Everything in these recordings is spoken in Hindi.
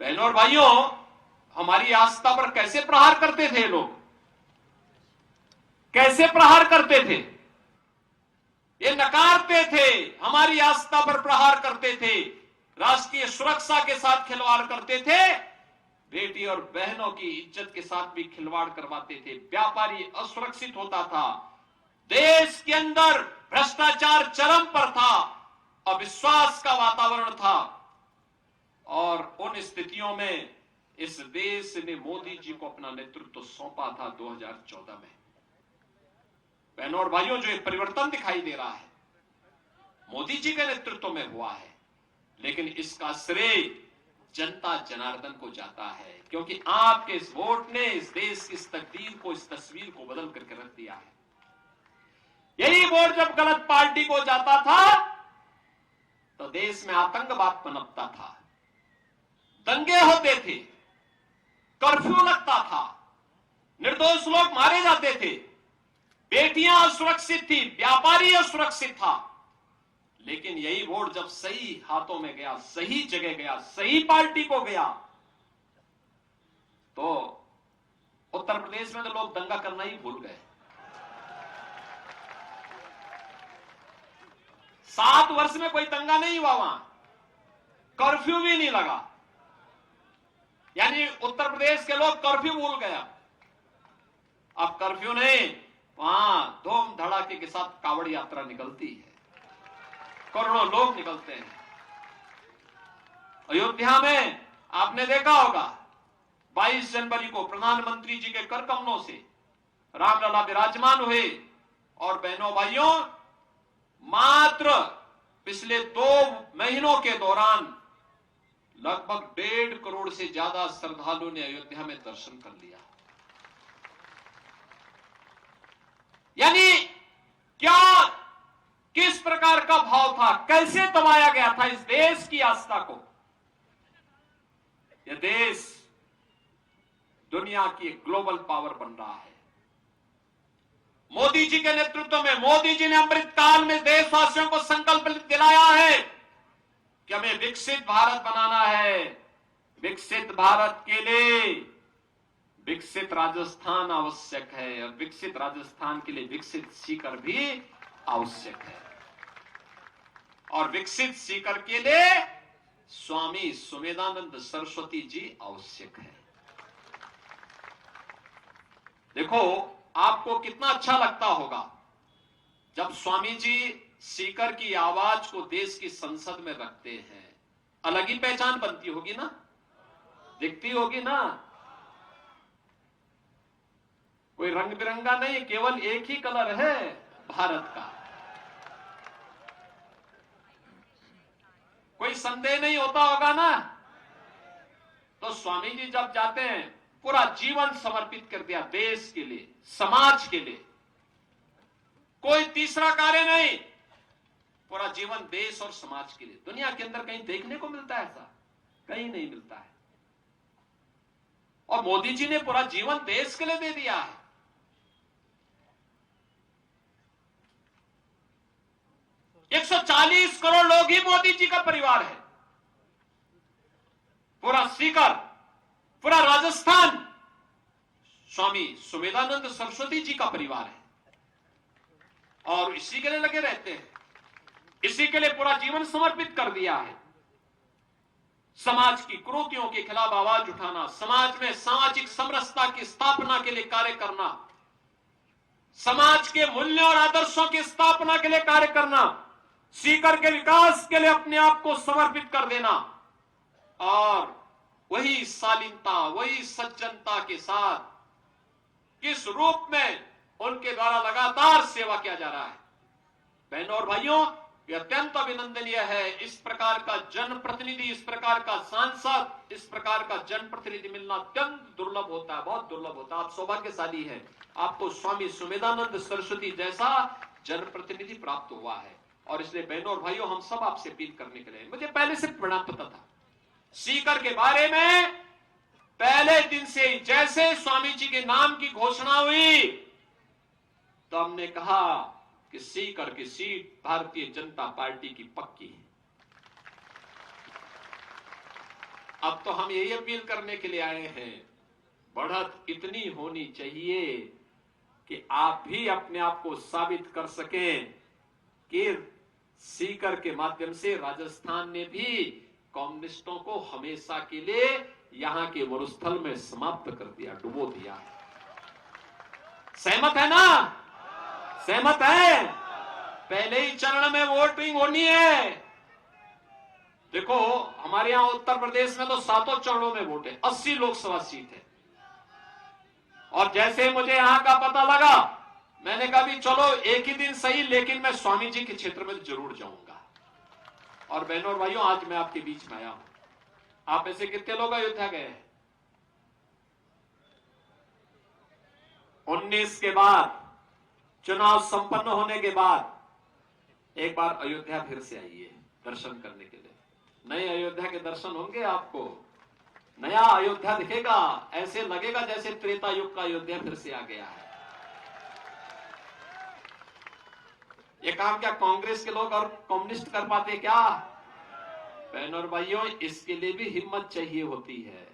बहनों और भाइयों, हमारी आस्था पर कैसे प्रहार करते थे लोग, कैसे प्रहार करते थे, ये नकारते थे, हमारी आस्था पर प्रहार करते थे, राष्ट्रीय सुरक्षा के साथ खिलवाड़ करते थे, बेटी और बहनों की इज्जत के साथ भी खिलवाड़ करवाते थे। व्यापारी असुरक्षित होता था, देश के अंदर भ्रष्टाचार चरम पर था, अविश्वास का वातावरण था। और उन स्थितियों में इस देश ने मोदी जी को अपना नेतृत्व सौंपा था 2014 में। बहनों और भाइयों, जो एक परिवर्तन दिखाई दे रहा है मोदी जी के नेतृत्व में हुआ है, लेकिन इसका श्रेय जनता जनार्दन को जाता है, क्योंकि आपके इस वोट ने इस देश की इस तकदीर को, इस तस्वीर को बदल करके रख दिया है। यही वोट जब गलत पार्टी को जाता था तो देश में आतंकवाद पनपता था, दंगे होते थे, कर्फ्यू लगता था, निर्दोष लोग मारे जाते थे, बेटियां असुरक्षित थी, व्यापारी असुरक्षित था। लेकिन यही वोट जब सही हाथों में गया, सही जगह गया, सही पार्टी को गया, तो उत्तर प्रदेश में तो लोग दंगा करना ही भूल गए। 7 वर्ष में कोई दंगा नहीं हुआ, वहां कर्फ्यू भी नहीं लगा, यानी उत्तर प्रदेश के लोग कर्फ्यू भूल गया। अब कर्फ्यू नहीं, वहां धूम धड़ाके के साथ कावड़ यात्रा निकलती है, करोड़ों लोग निकलते हैं। अयोध्या में आपने देखा होगा 22 जनवरी को प्रधानमंत्री जी के कर कमलों से रामलला विराजमान हुए, और बहनों भाइयों, मात्र पिछले 2 महीनों के दौरान लगभग 1.5 करोड़ से ज्यादा श्रद्धालुओं ने अयोध्या में दर्शन कर लिया। यानी क्या, किस प्रकार का भाव था, कैसे दबाया गया था इस देश की आस्था को। यह देश दुनिया की एक ग्लोबल पावर बन रहा है मोदी जी के नेतृत्व में। मोदी जी ने अमृत काल में देशवासियों को संकल्प दिलाया है कि हमें विकसित भारत बनाना है। विकसित भारत के लिए विकसित राजस्थान आवश्यक है, और विकसित राजस्थान के लिए विकसित सीकर भी आवश्यक है, और विकसित सीकर के लिए स्वामी सुमेधानंद सरस्वती जी आवश्यक है। देखो, आपको कितना अच्छा लगता होगा जब स्वामी जी सीकर की आवाज को देश की संसद में रखते हैं। अलग ही पहचान बनती होगी ना, दिखती होगी ना। कोई रंग बिरंगा नहीं, केवल एक ही कलर है भारत का, कोई संदेह नहीं होता होगा ना। तो स्वामी जी जब जाते हैं, पूरा जीवन समर्पित कर दिया देश के लिए, समाज के लिए, कोई तीसरा कार्य नहीं, पूरा जीवन देश और समाज के लिए। दुनिया के अंदर कहीं देखने को मिलता है ऐसा? कहीं नहीं मिलता है। और मोदी जी ने पूरा जीवन देश के लिए दे दिया है। एक 140 करोड़ लोग ही मोदी जी का परिवार है। पूरा सीकर, पूरा राजस्थान स्वामी सुमेधानंद सरस्वती जी का परिवार है, और इसी के लिए लगे रहते हैं, इसी के लिए पूरा जीवन समर्पित कर दिया है। समाज की कुरीतियों के खिलाफ आवाज उठाना, समाज में सामाजिक समरसता की स्थापना के लिए कार्य करना, समाज के मूल्यों और आदर्शों की स्थापना के लिए कार्य करना, सीकर के विकास के लिए अपने आप को समर्पित कर देना, और वही शालीनता, वही सज्जनता के साथ किस रूप में उनके द्वारा लगातार सेवा किया जा रहा है। बहनों और भाइयों, यह अत्यंत अभिनंदनीय है। इस प्रकार का जनप्रतिनिधि, इस प्रकार का सांसद, इस प्रकार का जनप्रतिनिधि मिलना अत्यंत दुर्लभ होता है, बहुत दुर्लभ होता है। आप सौभाग्यशाली हैं, आपको स्वामी सुमेधानंद सरस्वती जैसा जनप्रतिनिधि प्राप्त हुआ है। और इसलिए बहनों और भाइयों, हम सब आपसे अपील करने के लिए, मुझे पहले से परिणाम पता था सीकर के बारे में। पहले दिन से जैसे स्वामी जी के नाम की घोषणा हुई, तो हमने कहा कि सीकर की सीट भारतीय जनता पार्टी की पक्की है। अब तो हम यही अपील करने के लिए आए हैं, बढ़त इतनी होनी चाहिए कि आप भी अपने आप को साबित कर सकें कि सीकर के माध्यम से राजस्थान ने भी कम्युनिस्टों को हमेशा के लिए यहां के मरुस्थल में समाप्त कर दिया, डुबो दिया। सहमत है ना? सहमत है? पहले ही चरण में वोटिंग होनी है। देखो हमारे यहां उत्तर प्रदेश में तो 7 चरणों में वोट है, 80 लोकसभा सीट है। और जैसे मुझे यहां का पता लगा, मैंने कहा भी चलो एक ही दिन सही, लेकिन मैं स्वामी जी के क्षेत्र में जरूर जाऊंगा। और बहनों और भाइयों, आज मैं आपके बीच में आया हूं। आप ऐसे कितने लोग अयोध्या गए हैं? 19 के बाद, चुनाव संपन्न होने के बाद एक बार अयोध्या फिर से आइए दर्शन करने के लिए। नए अयोध्या के दर्शन होंगे, आपको नया अयोध्या दिखेगा, ऐसे लगेगा जैसे त्रेता युग का अयोध्या फिर से आ गया है। ये काम क्या कांग्रेस के लोग और कम्युनिस्ट कर पाते क्या? बहनों और भाइयों, इसके लिए भी हिम्मत चाहिए होती है।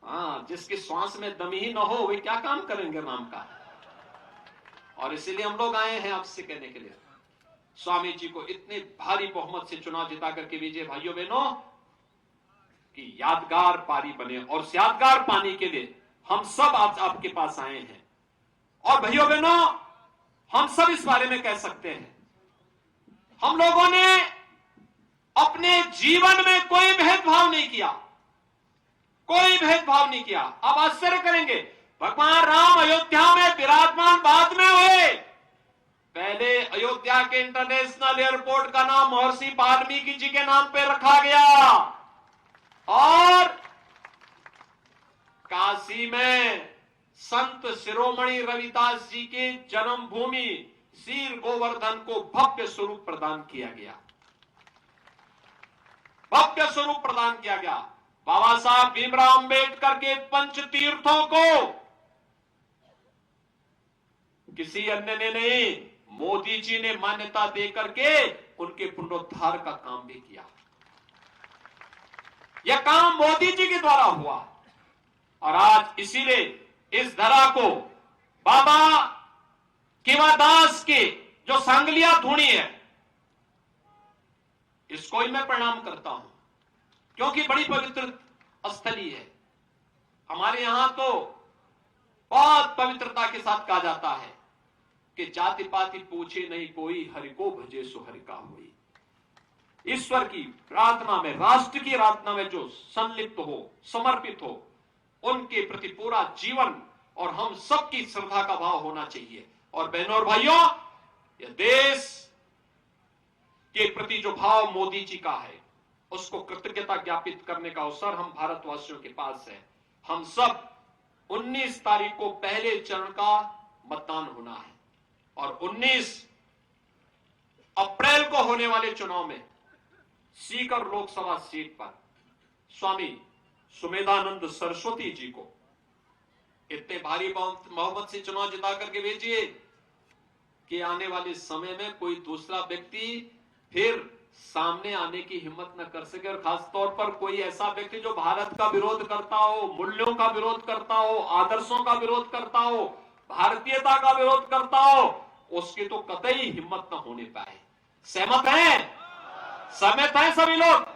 हाँ, जिसकी श्वास में दम ही न हो वे क्या काम करेंगे नाम का। और इसीलिए हम लोग आए हैं आपसे कहने के लिए, स्वामी जी को इतने भारी बहुमत से चुनाव जिता करके भेजिए भाइयों बहनों, कि यादगार पारी बने। और यादगार पाने के लिए हम सब आपके पास आए हैं। और भाइयों बहनों, हम सब इस बारे में कह सकते हैं, हम लोगों ने अपने जीवन में कोई भेदभाव नहीं किया, कोई भेदभाव नहीं किया। अब आश्चर्य करेंगे, भगवान राम अयोध्या में विराजमान बाद में हुए। पहले अयोध्या के इंटरनेशनल एयरपोर्ट का नाम महर्षि वाल्मीकि जी के नाम पे रखा गया, और काशी में संत शिरोमणि रविदास जी के जन्मभूमि शीर गोवर्धन को भव्य स्वरूप प्रदान किया गया, भव्य स्वरूप प्रदान किया गया। बाबा साहब भीमराव अंबेडकर के पंच तीर्थों को किसी अन्य ने नहीं, मोदी जी ने मान्यता देकर के उनके पुनरुद्धार का काम भी किया। यह काम मोदी जी के द्वारा हुआ। और आज इसीलिए इस धरा को बाबा केवादास के जो सांगलिया धूणी है, इसको ही मैं प्रणाम करता हूं, क्योंकि बड़ी पवित्र स्थली है। हमारे यहां तो बहुत पवित्रता के साथ कहा जाता है कि जाति पाति पूछे नहीं कोई, हरि को भजे सो हरि का होई। ईश्वर की प्रार्थना में, राष्ट्र की प्रार्थना में जो संलिप्त हो, समर्पित हो, उनके प्रति पूरा जीवन और हम सबकी श्रद्धा का भाव होना चाहिए। और बहनों और भाइयों, यह देश के प्रति जो भाव मोदी जी का है, उसको कृतज्ञता ज्ञापित करने का अवसर हम भारतवासियों के पास है। हम सब 19 तारीख को पहले चरण का मतदान होना है, और 19 अप्रैल को होने वाले चुनाव में सीकर लोकसभा सीट पर स्वामी सुमेधानंद सरस्वती जी को इतने भारी बहुमत से चुनाव जिता करके भेजिए कि आने वाले समय में कोई दूसरा व्यक्ति फिर सामने आने की हिम्मत न कर सके। और खासतौर पर कोई ऐसा व्यक्ति जो भारत का विरोध करता हो, मूल्यों का विरोध करता हो, आदर्शों का विरोध करता हो, भारतीयता का विरोध करता हो, उसकी तो कतई हिम्मत न होने पाए। सहमत हैं? सहमत हैं सभी लोग?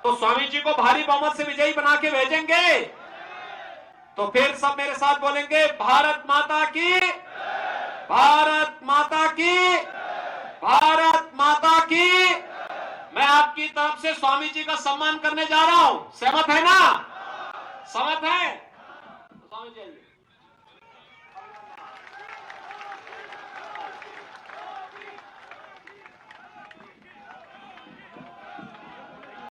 तो स्वामी जी को भारी बहुमत से विजयी बना के भेजेंगे। तो फिर सब मेरे साथ बोलेंगे, भारत माता की, भारत माता की, भारत माता की। मैं आपकी तरफ से स्वामी जी का सम्मान करने जा रहा हूं। सहमत है ना? सहमत है? स्वामी जी